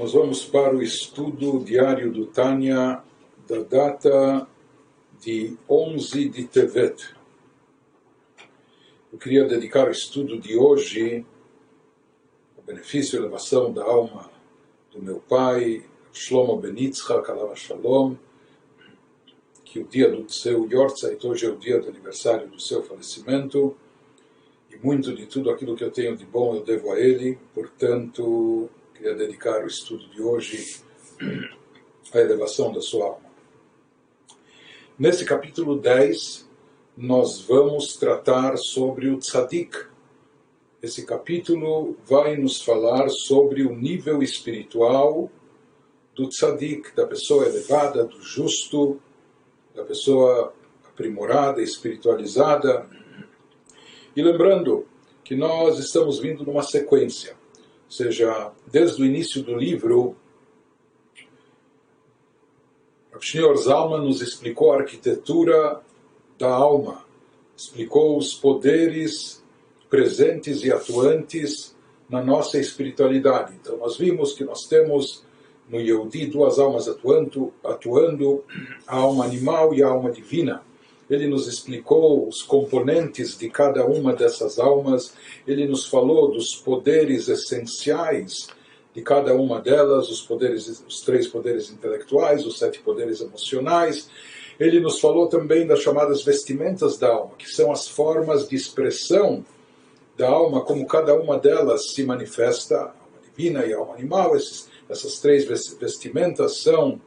nós vamos para o estudo diário do Tânia da data de 11 de Tevet. Eu queria dedicar o estudo de hoje ao benefício e elevação da alma do meu pai, Shlomo Ben Yitzchak, Alav Shalom, que o dia do seu Yortzeit, hoje é o dia do aniversário do seu falecimento, e muito de tudo aquilo que eu tenho de bom eu devo a ele, portanto, queria dedicar o estudo de hoje à elevação da sua alma. Nesse capítulo 10, nós vamos tratar sobre o Tzadik. Esse capítulo vai nos falar sobre o nível espiritual do Tzadik, da pessoa elevada, do justo, da pessoa aprimorada, espiritualizada. E lembrando que nós estamos vindo numa sequência, ou seja, desde o início do livro, Rav Shneur Zalman nos explicou a arquitetura da alma, explicou os poderes presentes e atuantes na nossa espiritualidade. Então nós vimos que nós temos no Yehudi duas almas atuando, a alma animal e a alma divina. Ele nos explicou os componentes de cada uma dessas almas, ele nos falou dos poderes essenciais de cada uma delas, os 3 poderes intelectuais, os 7 poderes emocionais. Ele nos falou também das chamadas vestimentas da alma, que são as formas de expressão da alma, como cada uma delas se manifesta, a alma divina e a alma animal. Essas 3 vestimentas são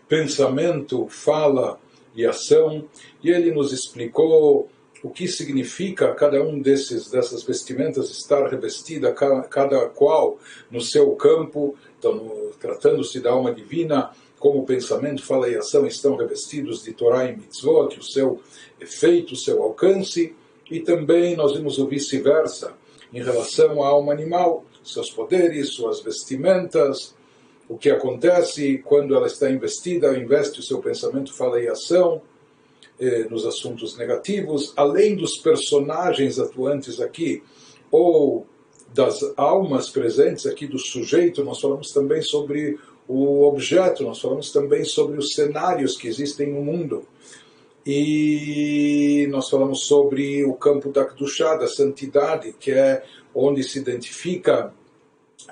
pensamento, fala e ação, e ele nos explicou o que significa cada um dessas vestimentas estar revestida, cada qual no seu campo. Então, tratando-se da alma divina, como pensamento, fala e ação estão revestidos de Torá e Mitzvot, o seu efeito, o seu alcance, e também nós vimos o vice-versa, em relação à alma animal, seus poderes, suas vestimentas, o que acontece quando ela está investida, investe o seu pensamento, fala e ação, nos assuntos negativos, além dos personagens atuantes aqui, ou das almas presentes aqui do sujeito, nós falamos também sobre o objeto, nós falamos também sobre os cenários que existem no mundo. E nós falamos sobre o campo da Kedushá, da santidade, que é onde se identifica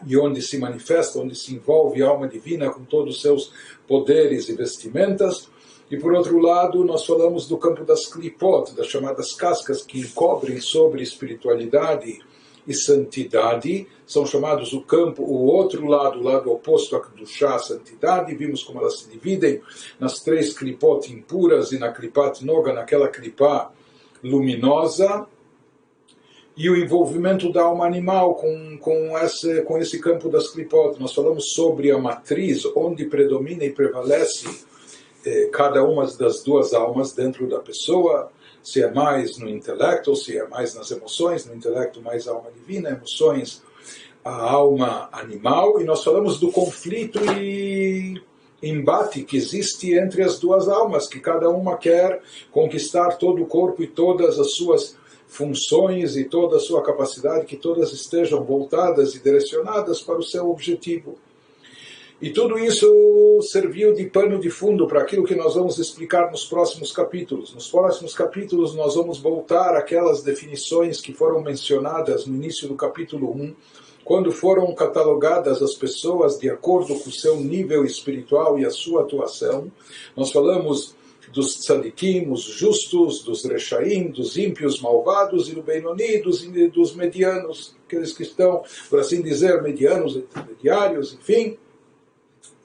e onde se manifesta, onde se envolve a alma divina com todos os seus poderes e vestimentas. E por outro lado, nós falamos do campo das klipot, das chamadas cascas que cobrem sobre espiritualidade e santidade. São chamados o outro lado, o lado oposto à Kedushá, a santidade. Vimos como elas se dividem nas 3 klipot impuras e na klipat noga, naquela klipá luminosa. E o envolvimento da alma animal com esse campo das klipot. Nós falamos sobre a matriz, onde predomina e prevalece cada uma das 2 almas dentro da pessoa, se é mais no intelecto ou se é mais nas emoções, no intelecto mais a alma divina, emoções a alma animal. E nós falamos do conflito e embate que existe entre as 2 almas, que cada uma quer conquistar todo o corpo e todas as suas funções e toda a sua capacidade, que todas estejam voltadas e direcionadas para o seu objetivo. E tudo isso serviu de pano de fundo para aquilo que nós vamos explicar nos próximos capítulos. Nos próximos capítulos nós vamos voltar àquelas definições que foram mencionadas no início do capítulo 1, quando foram catalogadas as pessoas de acordo com o seu nível espiritual e a sua atuação. Nós falamos dos tzadikim, os justos, dos rechaim, dos ímpios malvados, e do Benoni, dos medianos, aqueles que estão, por assim dizer, medianos, intermediários, enfim.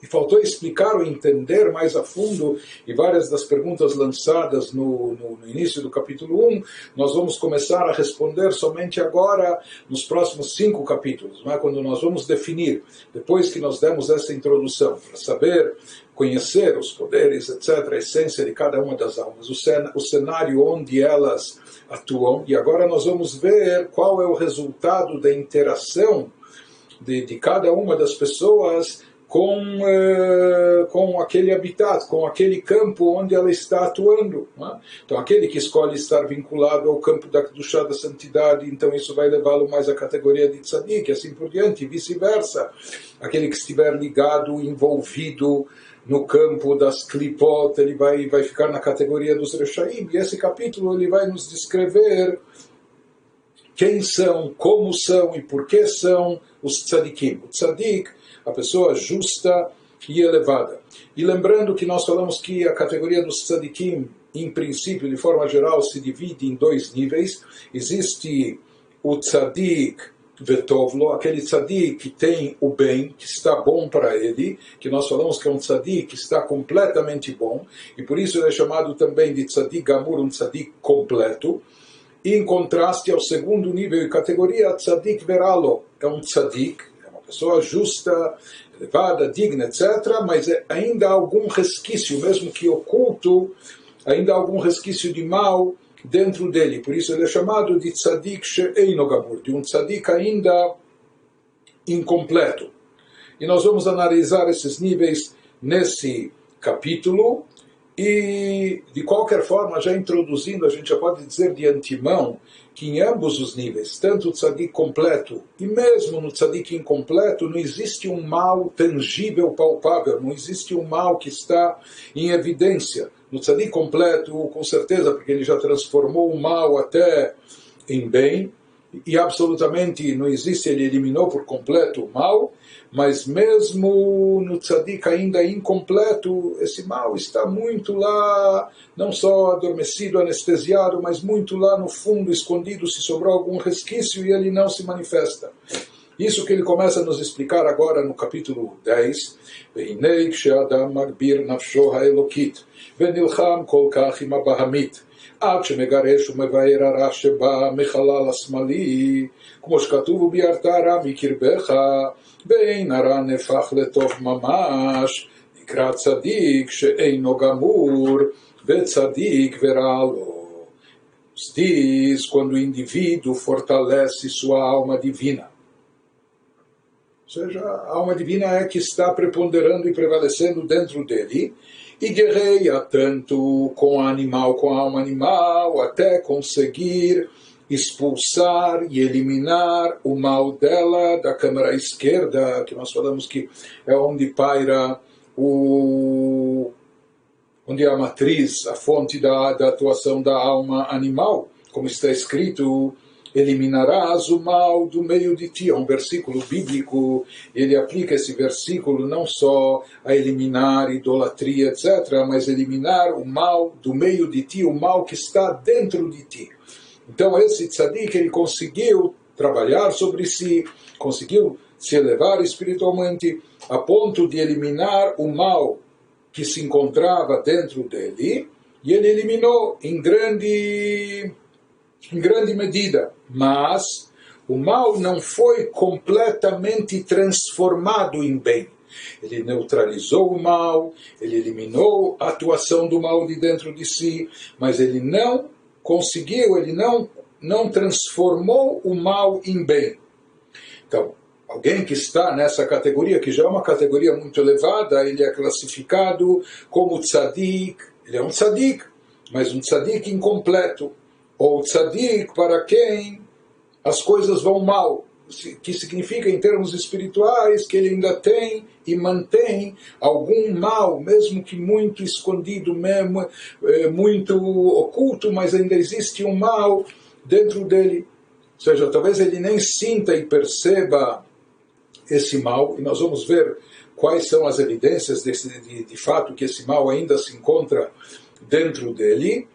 E faltou explicar ou entender mais a fundo, e várias das perguntas lançadas no início do capítulo 1, nós vamos começar a responder somente agora, nos próximos 5 capítulos, não é? Quando nós vamos definir, depois que nós demos essa introdução, para saber, conhecer os poderes, etc., a essência de cada uma das almas, o cenário onde elas atuam, e agora nós vamos ver qual é o resultado da interação de cada uma das pessoas com aquele habitat, com aquele campo onde ela está atuando. Não é? Então, aquele que escolhe estar vinculado ao campo da Kedushá, da santidade, então isso vai levá-lo mais à categoria de tzadik, e assim por diante, e vice-versa. Aquele que estiver ligado, envolvido no campo das klipot, ele vai ficar na categoria dos reshaim. E esse capítulo ele vai nos descrever quem são, como são e por que são os tzadikim. O tzadik, a pessoa justa e elevada. E lembrando que nós falamos que a categoria dos tzadikim, em princípio, de forma geral, se divide em dois níveis. Existe o tzadik vetovlo, aquele tzadik que tem o bem, que está bom para ele, que nós falamos que é um tzadik que está completamente bom, e por isso ele é chamado também de tzadik gamur, um tzadik completo. E em contraste ao segundo nível e categoria, tzadik veralo, é um tzadik, pessoa justa, elevada, digna, etc., mas ainda há algum resquício, mesmo que oculto, ainda há algum resquício de mal dentro dele. Por isso ele é chamado de tzadik she'eino gamur, de um tzadik ainda incompleto. E nós vamos analisar esses níveis nesse capítulo. E, de qualquer forma, já introduzindo, a gente já pode dizer de antemão que em ambos os níveis, tanto o tzadik completo e mesmo no tzadik incompleto, não existe um mal tangível, palpável, não existe um mal que está em evidência. No tzadik completo, com certeza, porque ele já transformou o mal até em bem, e absolutamente não existe, ele eliminou por completo o mal, mas mesmo no tzadik ainda incompleto, esse mal está muito lá, não só adormecido, anestesiado, mas muito lá no fundo, escondido, se sobrou algum resquício e ele não se manifesta. Isso que ele começa a nos explicar agora no capítulo 10, והנה כשאדם מגביר נפשו האלוקית ונלחם כל כך עם הבהמית עד שמגרש ומבאר הרע שבא מחלל השמאלי, כמו שכתוב וביארת רע מקרבך ואין הרע נהפך לטוב ממש, נקרא צדיק שאינו גמור וצדיק ורע לו. Diz quando o indivíduo fortalece sua alma divina. Ou seja, a alma divina é que está preponderando e prevalecendo dentro dele, e guerreia tanto com a alma animal, até conseguir expulsar e eliminar o mal dela da câmara esquerda, que nós falamos que é onde paira onde é a matriz, a fonte da atuação da alma animal, como está escrito, eliminarás o mal do meio de ti. É um versículo bíblico, ele aplica esse versículo não só a eliminar idolatria, etc., mas eliminar o mal do meio de ti, o mal que está dentro de ti. Então esse tzadik, ele conseguiu trabalhar sobre si, conseguiu se elevar espiritualmente, a ponto de eliminar o mal que se encontrava dentro dele, e ele eliminou em grande medida, mas o mal não foi completamente transformado em bem. Ele neutralizou o mal, ele eliminou a atuação do mal de dentro de si, mas ele não conseguiu, ele não transformou o mal em bem. Então, alguém que está nessa categoria, que já é uma categoria muito elevada, ele é classificado como tzadik, ele é um tzadik, mas um tzadik incompleto, ou tzadik para quem as coisas vão mal, que significa em termos espirituais que ele ainda tem e mantém algum mal, mesmo que muito escondido, mesmo, muito oculto, mas ainda existe um mal dentro dele. Ou seja, talvez ele nem sinta e perceba esse mal, e nós vamos ver quais são as evidências de fato que esse mal ainda se encontra dentro dele,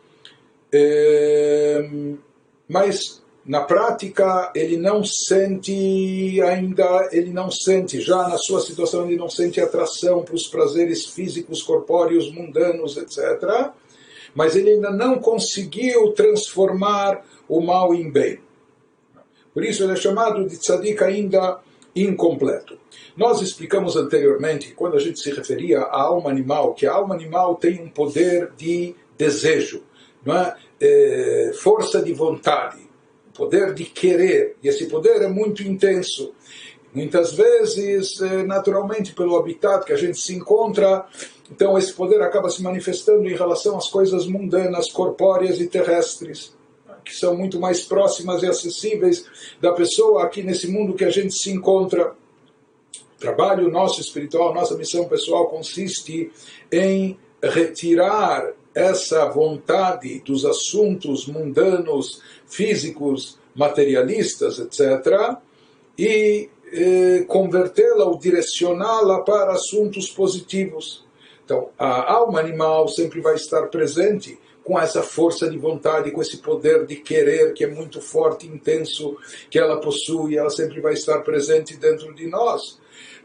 mas na prática ele não sente ainda, já na sua situação ele não sente atração para os prazeres físicos, corpóreos, mundanos, etc., mas ele ainda não conseguiu transformar o mal em bem. Por isso ele é chamado de tzadik ainda incompleto. Nós explicamos anteriormente, quando a gente se referia à alma animal, que a alma animal tem um poder de desejo, não é? Força de vontade, poder de querer, e esse poder é muito intenso. muitas vezes, naturalmente, pelo habitat que a gente se encontra, então esse poder acaba se manifestando em relação às coisas mundanas, corpóreas e terrestres, que são muito mais próximas e acessíveis da pessoa aqui nesse mundo que a gente se encontra. O trabalho nosso espiritual, nossa missão pessoal consiste em retirar essa vontade dos assuntos mundanos, físicos, materialistas, etc., e convertê-la ou direcioná-la para assuntos positivos. Então, a alma animal sempre vai estar presente com essa força de vontade, com esse poder de querer que é muito forte, intenso, que ela possui, ela sempre vai estar presente dentro de nós.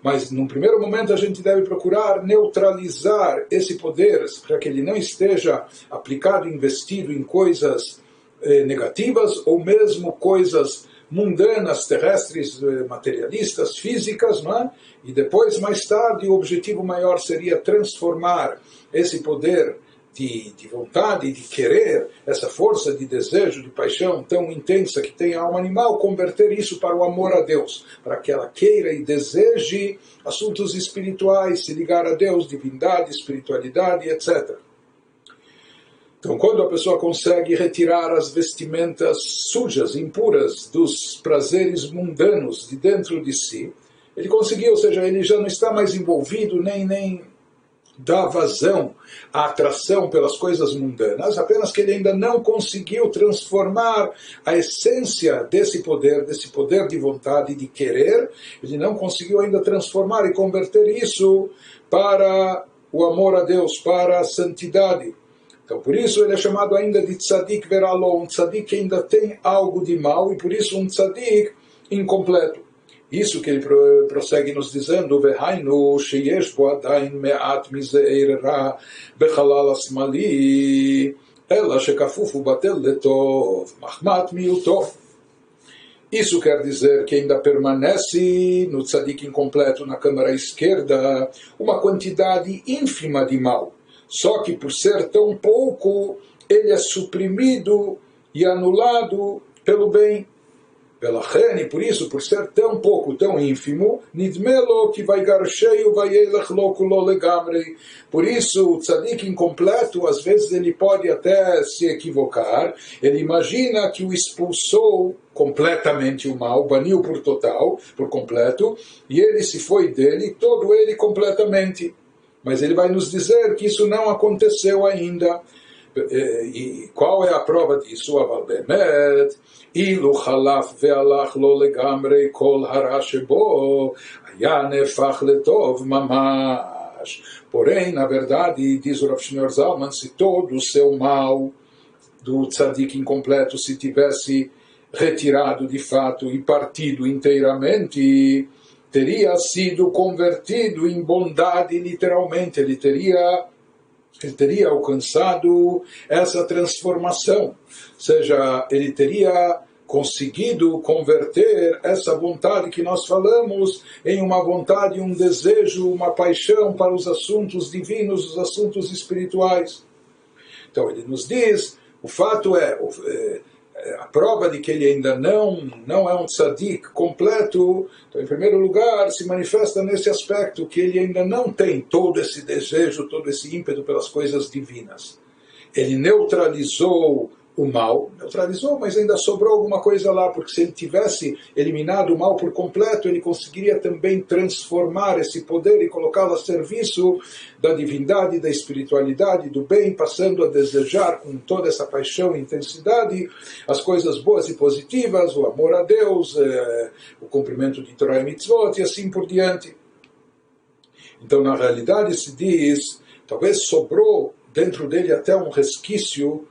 Mas, num primeiro momento, a gente deve procurar neutralizar esse poder, para que ele não esteja aplicado, investido em coisas negativas, ou mesmo coisas mundanas, terrestres, materialistas, físicas, não é? E depois, mais tarde, o objetivo maior seria transformar esse poder de vontade, de querer, essa força de desejo, de paixão tão intensa que tem a alma animal, converter isso para o amor a Deus, para que ela queira e deseje assuntos espirituais, se ligar a Deus, divindade, espiritualidade, etc. Então, quando a pessoa consegue retirar as vestimentas sujas, impuras, dos prazeres mundanos de dentro de si, ele conseguiu, ou seja, ele já não está mais envolvido, nem dá vazão à atração pelas coisas mundanas, apenas que ele ainda não conseguiu transformar a essência desse poder de vontade, de querer, ele não conseguiu ainda transformar e converter isso para o amor a Deus, para a santidade. Então, por isso ele é chamado ainda de tzadik veralo, um tzadik que ainda tem algo de mal, e por isso um tzadik incompleto. Isso que ele prossegue nos dizendo, Vehainu sheyesh bo adain me'at mizeir ra bechalal asmali, ela shekafufu batel letov, mahmat miutov. Isso quer dizer que ainda permanece no tzadik incompleto, na câmara esquerda, uma quantidade ínfima de mal. Só que por ser tão pouco, ele é suprimido e anulado pelo bem. Velachem, por isso, por ser tão pouco, tão ínfimo, nidmelo que vai garcheio vai elech lokulo legamrei. Por isso, o tzadik incompleto, às vezes ele pode até se equivocar. Ele imagina que o expulsou completamente o mal, baniu por total, por completo, e ele se foi dele, todo ele completamente. Mas ele vai nos dizer que isso não aconteceu ainda. E qual é a prova disso? Aval bemet, ilu chalaf ve'alach lo legamrei kol hara shebo, היה נהפך לטוב ממש. Porém, na verdade, diz o Rav Shneur Zalman, se todo o seu mal do tzadik incompleto se tivesse retirado de fato e partido inteiramente, teria sido convertido em bondade literalmente, ele teria alcançado essa transformação, ou seja, ele teria conseguido converter essa vontade que nós falamos em uma vontade, um desejo, uma paixão para os assuntos divinos, os assuntos espirituais. Então ele nos diz, o fato é, a prova de que ele ainda não é um tzadik completo, então, em primeiro lugar, se manifesta nesse aspecto, que ele ainda não tem todo esse desejo, todo esse ímpeto pelas coisas divinas. Ele neutralizou o mal, mas ainda sobrou alguma coisa lá, porque se ele tivesse eliminado o mal por completo, ele conseguiria também transformar esse poder e colocá-lo a serviço da divindade, da espiritualidade, do bem, passando a desejar com toda essa paixão e intensidade as coisas boas e positivas, o amor a Deus, o cumprimento de Torah e Mitzvot e assim por diante. Então, na realidade, se diz, talvez sobrou dentro dele até um resquício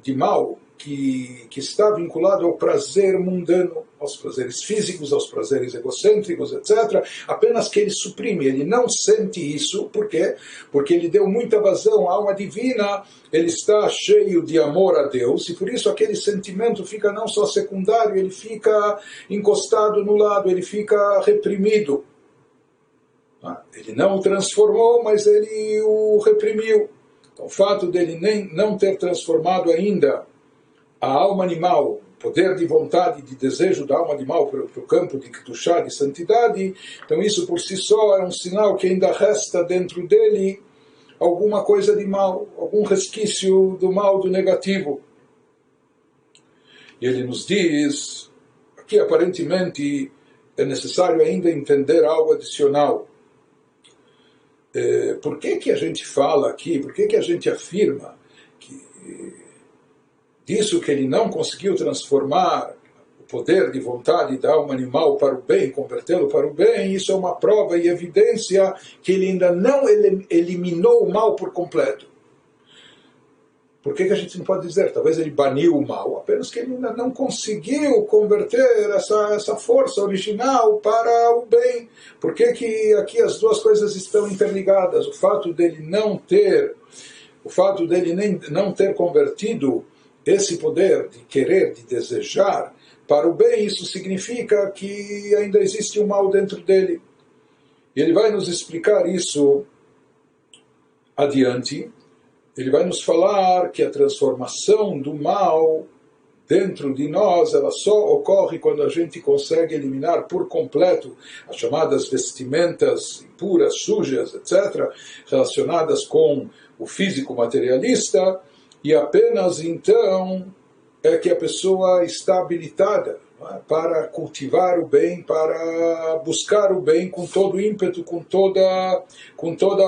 de mal que está vinculado ao prazer mundano, aos prazeres físicos, aos prazeres egocêntricos, etc. Apenas que ele suprime, ele não sente isso. Por quê? Porque ele deu muita vazão à alma divina, ele está cheio de amor a Deus, e por isso aquele sentimento fica não só secundário, ele fica encostado no lado, ele fica reprimido. Ele não o transformou, mas ele o reprimiu. Então, o fato dele nem não ter transformado ainda a alma animal poder de vontade, de desejo da alma de mal para o campo de Kedushá, de santidade, então isso por si só é um sinal que ainda resta dentro dele alguma coisa de mal, algum resquício do mal, do negativo. E ele nos diz, aqui aparentemente é necessário ainda entender algo adicional. Por que a gente fala aqui, por que a gente afirma que disso que ele não conseguiu transformar o poder de vontade da alma animal para o bem, convertê-lo para o bem, isso é uma prova e evidência que ele ainda não eliminou o mal por completo. Por que a gente não pode dizer? Talvez ele baniu o mal, apenas que ele ainda não conseguiu converter essa força original para o bem. Por que aqui as duas coisas estão interligadas? O fato dele não ter convertido esse poder de querer, de desejar para o bem, isso significa que ainda existe um mal dentro dele. E ele vai nos explicar isso adiante. Ele vai nos falar que a transformação do mal dentro de nós, ela só ocorre quando a gente consegue eliminar por completo as chamadas vestimentas impuras, sujas, etc., relacionadas com o físico materialista, e apenas então é que a pessoa está habilitada para cultivar o bem, para buscar o bem com todo ímpeto, com toda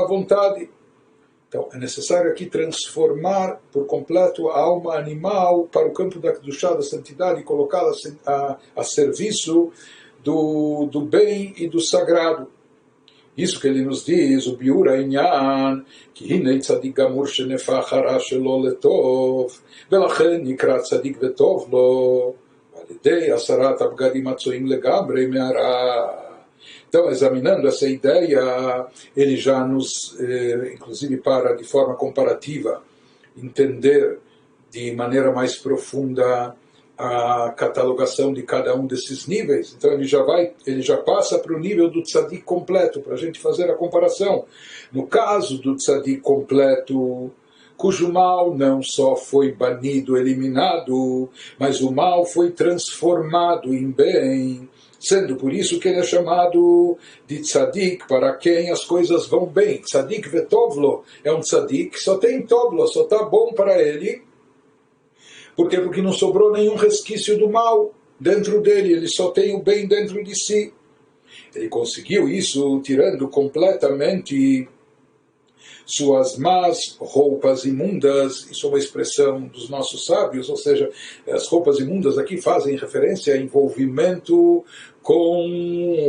a vontade. Então, é necessário aqui transformar por completo a alma animal para o campo da Kedushá, da santidade, e colocá-la a serviço do bem e do sagrado. Isso que ele nos diz, o biur ha'inyan, ki hinei tzadik gamur shenefach hara shelo letov, velachen nikra tzadik vetov lo, validei asarat abgadim atzoim legamrei me'ara. Então, examinando essa ideia, ele já nos, inclusive para de forma comparativa, entender de maneira mais profunda a catalogação de cada um desses níveis. Então ele já passa para o nível do tzadik completo, para a gente fazer a comparação. No caso do tzadik completo, cujo mal não só foi banido, eliminado, mas o mal foi transformado em bem, sendo por isso que ele é chamado de tzadik, para quem as coisas vão bem. Tzadik vetovlo é um tzadik que só tem tovlo, só está bom para ele. Por quê? Porque não sobrou nenhum resquício do mal dentro dele, ele só tem o bem dentro de si. Ele conseguiu isso tirando completamente suas más roupas imundas. Isso é uma expressão dos nossos sábios, ou seja, as roupas imundas aqui fazem referência a envolvimento com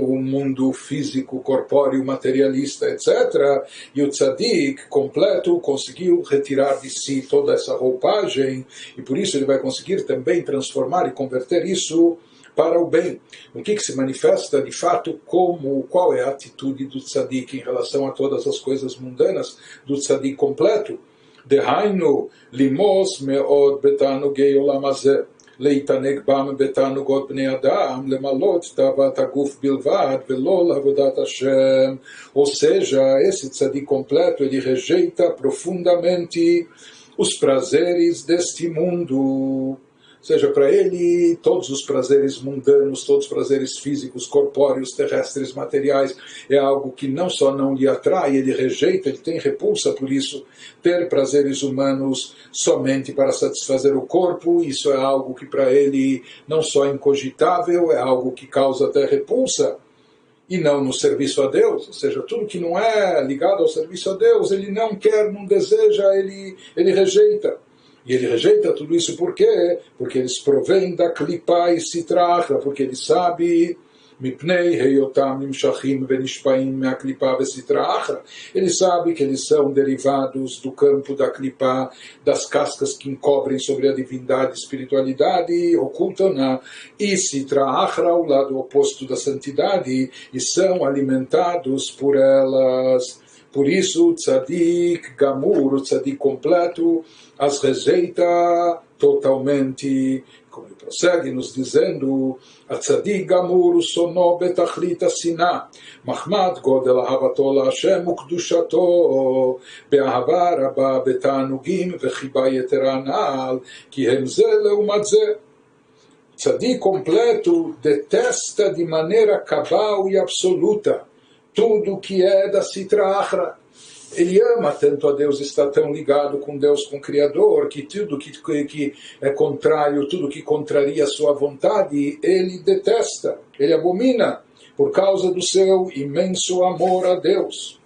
o mundo físico, corpóreo, materialista, etc. E o tzadik completo conseguiu retirar de si toda essa roupagem, e por isso ele vai conseguir também transformar e converter isso para o bem. O que se manifesta de fato qual é a atitude do tzadik em relação a todas as coisas mundanas do tzadik completo. Dehainu limos meod betanugei olam hazeh להתענג בם בתענוגות בני אדם, למלות תאוות הגוף בלבד ולא לעבודת השם. Ou seja, esse tzadik completo, ele rejeita profundamente os prazeres deste mundo. Ou seja, para ele, todos os prazeres mundanos, todos os prazeres físicos, corpóreos, terrestres, materiais, é algo que não só não lhe atrai, ele rejeita, ele tem repulsa por isso. Ter prazeres humanos somente para satisfazer o corpo, isso é algo que para ele não só é incogitável, é algo que causa até repulsa, e não no serviço a Deus. Ou seja, tudo que não é ligado ao serviço a Deus, ele não quer, não deseja, ele rejeita. E ele rejeita tudo isso por quê? Porque eles provêm da klipa e sitracha, porque ele sabe, mipnei heyotam nimshachim venishpaim me'a klipa vesitracha, ele sabe que eles são derivados do campo da klipa, das cascas que encobrem sobre a divindade e espiritualidade, ocultam na e sitracha, o lado oposto da santidade, e são alimentados por elas. Por isso, o tzadik gamur, o tzadik completo, as rejeita totalmente. Como ele prossegue nos dizendo, a tzadik gamur sono betachlit asina, mahmad godel ahavato la Hashem ukdushato, be'ahava rabba betanugim vechiba yetera anal, ki hem ze leumat ze. Tzadik completo detesta de maneira cabal e absoluta tudo que é da Sitra Achra. Ele ama tanto a Deus, está tão ligado com Deus, com o Criador, que tudo que é contrário, tudo que contraria a sua vontade, ele detesta, ele abomina, por causa do seu imenso amor a Deus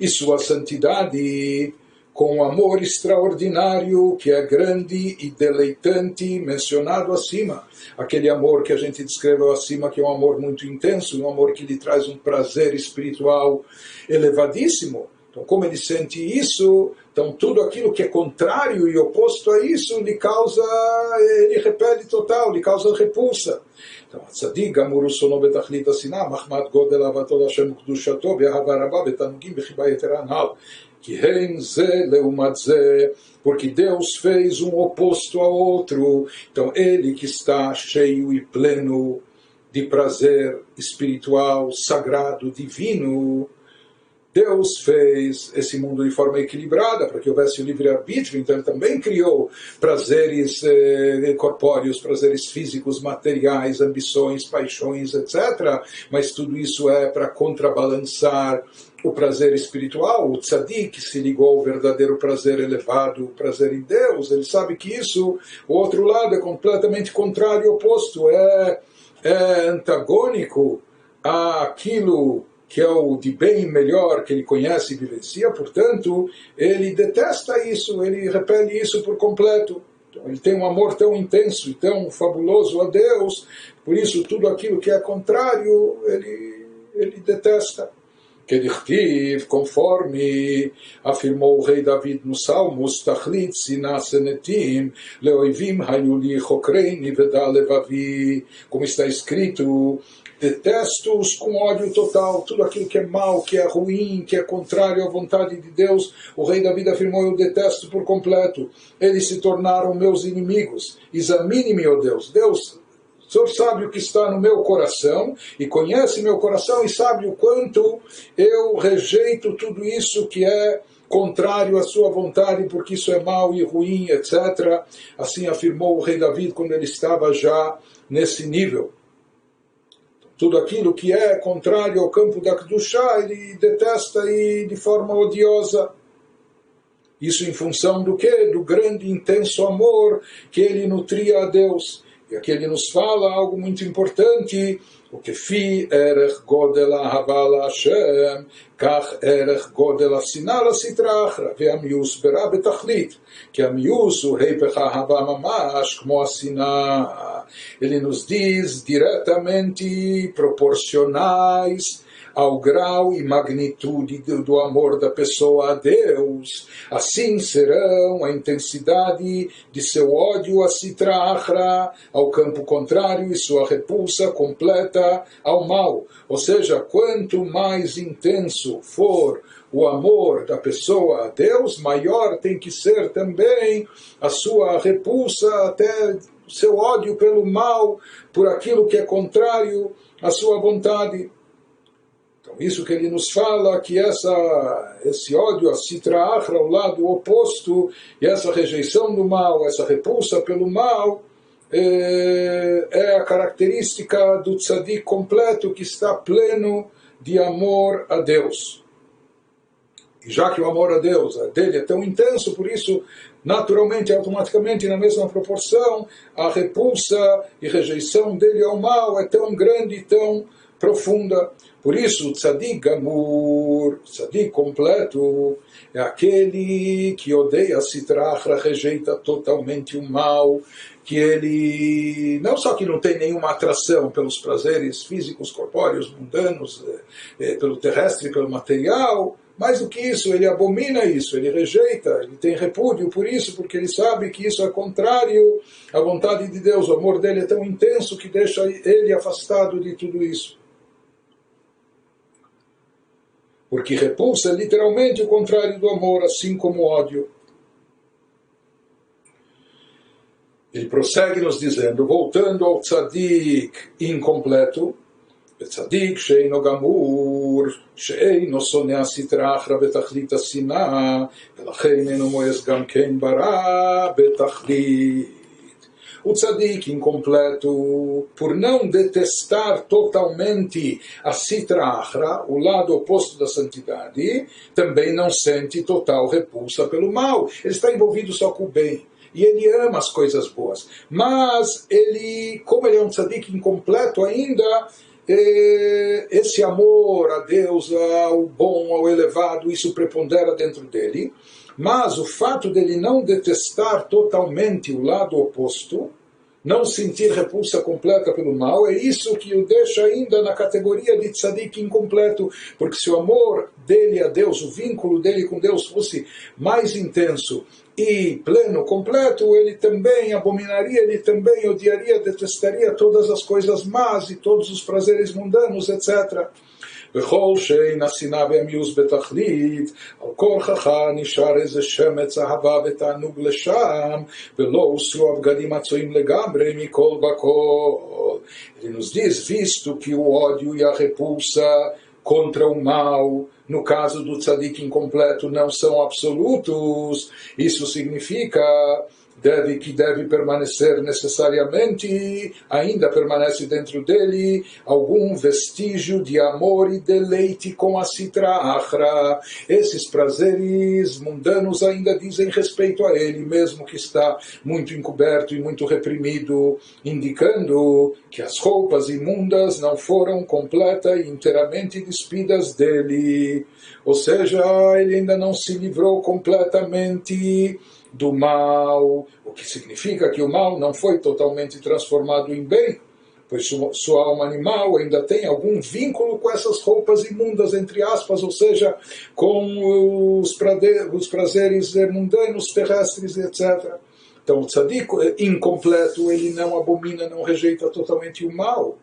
e sua santidade, com o amor extraordinário que é grande e deleitante, mencionado acima. Aquele amor que a gente descreveu acima, que é um amor muito intenso, um amor que lhe traz um prazer espiritual elevadíssimo. Então, como ele sente isso, então tudo aquilo que é contrário e oposto a isso, ele repele total, lhe causa repulsa. Então, הצדיק גמור הוא שונא בתכלית השנאה, מחמת גודל אהבתו להשם וקדושתו ואהבה רבה ותענוגים בחיבה יתרה הנ"ל. Que rem ze leumat ze, porque Deus fez um oposto ao outro. Então, ele que está cheio e pleno de prazer espiritual, sagrado, divino, Deus fez esse mundo de forma equilibrada para que houvesse o livre-arbítrio, então ele também criou prazeres corpóreos, prazeres físicos, materiais, ambições, paixões, etc. Mas tudo isso é para contrabalançar o prazer espiritual. O tzadik se ligou ao verdadeiro prazer elevado, o prazer em Deus. Ele sabe que isso, o outro lado, é completamente contrário e oposto, é antagônico àquilo que é o de bem melhor que ele conhece e vivencia, portanto, ele detesta isso, ele repele isso por completo. Então, ele tem um amor tão intenso e tão fabuloso a Deus, por isso tudo aquilo que é contrário, ele detesta. Que dichtiv, conforme afirmou o rei David no Salmos, Tachlit sinah senetim, leoivim hayuli chokreini veda levavi, como está escrito, detesto-os com ódio total, tudo aquilo que é mal, que é ruim, que é contrário à vontade de Deus. O rei David afirmou, eu detesto por completo. Eles se tornaram meus inimigos. Examine-me, ó Deus. Deus, o Senhor sabe o que está no meu coração, e conhece meu coração, e sabe o quanto eu rejeito tudo isso que é contrário à sua vontade, porque isso é mal e ruim, etc. Assim afirmou o rei David quando ele estava já nesse nível. Tudo aquilo que é contrário ao campo da Kedushá, ele detesta e de forma odiosa. Isso em função do quê? Do grande e intenso amor que ele nutria a Deus. E aqui ele nos fala algo muito importante, o que fi erech godel ahava LaHashem, kach erech godel השנאה לסטרא אחרא, והמיאוס ברע בתכלית, כי המיאוס הוא היפך האהבה ממש כמו השנאה. Ele nos diz diretamente proporcionais ao grau e magnitude do amor da pessoa a Deus, assim serão a intensidade de seu ódio a Sitra Achra, ao campo contrário, e sua repulsa completa ao mal. Ou seja, quanto mais intenso for o amor da pessoa a Deus, maior tem que ser também a sua repulsa, até o seu ódio pelo mal, por aquilo que é contrário à sua vontade. Então, isso que ele nos fala, que esse ódio a Sitra Achra, o lado oposto, e essa rejeição do mal, essa repulsa pelo mal, é a característica do tzadik completo, que está pleno de amor a Deus. E já que o amor a Deus dele é tão intenso, por isso, naturalmente, automaticamente, na mesma proporção, a repulsa e rejeição dele ao mal é tão grande e tão profunda. Por isso, o tzadik gamur, o tzadik completo, é aquele que odeia a Sitra Achra, rejeita totalmente o mal, que ele, não só que não tem nenhuma atração pelos prazeres físicos, corpóreos, mundanos, pelo terrestre, pelo material, mais do que isso, ele abomina isso, ele rejeita, ele tem repúdio por isso, porque ele sabe que isso é contrário à vontade de Deus. O amor dele é tão intenso que deixa ele afastado de tudo isso. Porque repulsa é literalmente o contrário do amor, assim como o ódio. Ele prossegue nos dizendo, voltando ao tzadik incompleto, וצדיק שאינו גמור, שאינו שונא הסטרא אחרא בתכלית השנאה, ולכן אינו מואס גם כן ברע בתכלית. O tzadik incompleto, por não detestar totalmente a sitra achra, o lado oposto da santidade, também não sente total repulsa pelo mal. Ele está envolvido só com o bem. E ele ama as coisas boas. Mas ele, como ele é um tzadik incompleto ainda, esse amor a Deus, ao bom, ao elevado, isso prepondera dentro dele. Mas o fato dele não detestar totalmente o lado oposto, não sentir repulsa completa pelo mal, é isso que o deixa ainda na categoria de tzadik incompleto, porque se o amor dele a Deus, o vínculo dele com Deus fosse mais intenso e pleno, completo, ele também abominaria, ele também odiaria, detestaria todas as coisas más e todos os prazeres mundanos, etc. וכל שאין השנאה והמיאוס בתכלית, על כורחך נשאר איזה שמץ אהבה ותענוג לשם, ולא הוסרו הבגדים הצועים לגמרי מכל וכל. Ele nos diz, visto que o ódio e a repulsa contra o mal, no caso do tzadik incompleto, não são absolutos, isso significa que deve permanecer necessariamente, ainda permanece dentro dele, algum vestígio de amor e deleite com a sitra achra. Esses prazeres mundanos ainda dizem respeito a ele, mesmo que está muito encoberto e muito reprimido, indicando que as roupas imundas não foram completa e inteiramente despidas dele. Ou seja, ele ainda não se livrou completamente do mal, o que significa que o mal não foi totalmente transformado em bem, pois sua alma animal ainda tem algum vínculo com essas roupas imundas, entre aspas, ou seja, com os prazeres mundanos, terrestres, etc. Então o tzadik incompleto, ele não abomina, não rejeita totalmente o mal,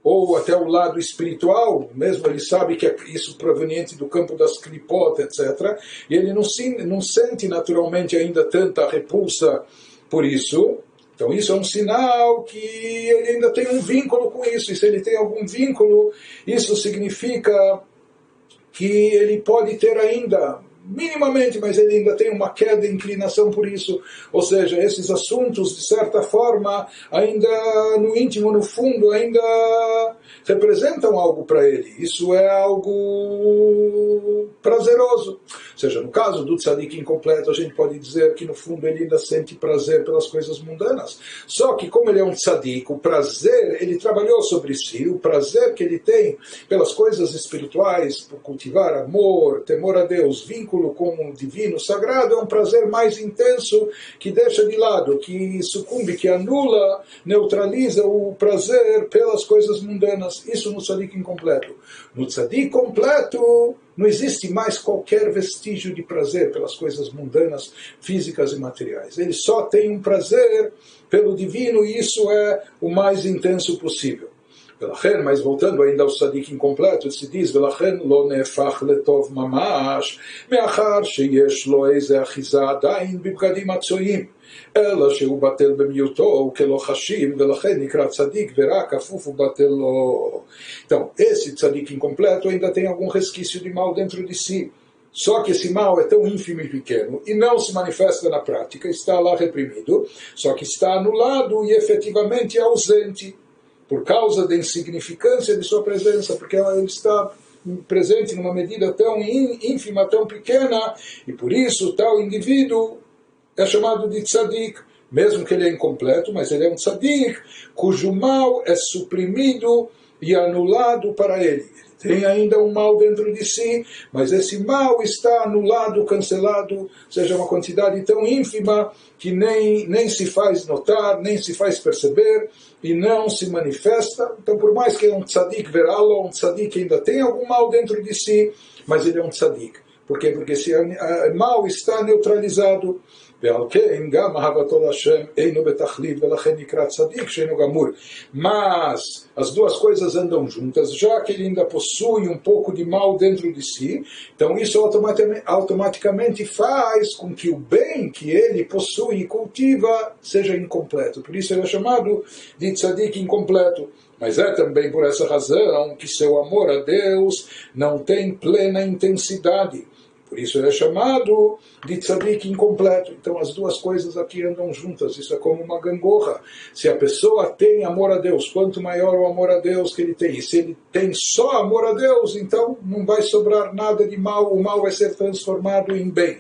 ou até o lado espiritual, mesmo ele sabe que é isso proveniente do campo das klipot, etc., e ele não sente naturalmente ainda tanta repulsa por isso. Então isso é um sinal que ele ainda tem um vínculo com isso, e se ele tem algum vínculo, isso significa que ele pode ter ainda, minimamente, mas ele ainda tem uma queda de inclinação por isso. Ou seja, esses assuntos, de certa forma, ainda no íntimo, no fundo, ainda representam algo para ele. Isso é algo prazeroso. Ou seja, no caso do tzadik incompleto, a gente pode dizer que no fundo ele ainda sente prazer pelas coisas mundanas. Só que como ele é um tzadik, o prazer, ele trabalhou sobre si, o prazer que ele tem pelas coisas espirituais, por cultivar amor, temor a Deus, vínculo com o divino, sagrado, é um prazer mais intenso que deixa de lado, que sucumbe, que anula, neutraliza o prazer pelas coisas mundanas. Isso no tzadik incompleto. No tzadik completo, não existe mais qualquer vestígio de prazer pelas coisas mundanas, físicas e materiais. Ele só tem um prazer pelo divino, e isso é o mais intenso possível. Mas voltando ainda ao tzadik incompleto, se diz, ולכן לא נהפך לטוב ממש, מאחר שיש לו איזה אחיזה עדיין בבגדים מצויים, אלא שהוא בטל במיעוטו כלא חשיב, ולכן נקרא צדיק ורק כפוף ובטל לו. Então, esse tzadik incompleto ainda tem algum resquício de mal dentro de si. Só que esse mal é tão ínfimo e pequeno e não se manifesta na prática, está lá reprimido, só que está anulado e efetivamente ausente, por causa da insignificância de sua presença, porque ele está presente numa medida tão ínfima, tão pequena, e por isso tal indivíduo é chamado de tzadik, mesmo que ele é incompleto, mas ele é um tzadik, cujo mal é suprimido e anulado para ele. Ele tem ainda um mal dentro de si, mas esse mal está anulado, cancelado, seja uma quantidade tão ínfima que nem se faz notar, nem se faz perceber, e não se manifesta. Então, por mais que é um tzadik veralo, um tzadik ainda tem algum mal dentro de si, mas ele é um tzadik. Por quê? Porque esse mal está neutralizado. Mas as duas coisas andam juntas, já que ele ainda possui um pouco de mal dentro de si, então isso automaticamente faz com que o bem que ele possui e cultiva seja incompleto. Por isso ele é chamado de tzadik incompleto. Mas é também por essa razão que seu amor a Deus não tem plena intensidade. Por isso ele é chamado de tzadik incompleto. Então as duas coisas aqui andam juntas. Isso é como uma gangorra. Se a pessoa tem amor a Deus, quanto maior o amor a Deus que ele tem. E se ele tem só amor a Deus, então não vai sobrar nada de mal. O mal vai ser transformado em bem.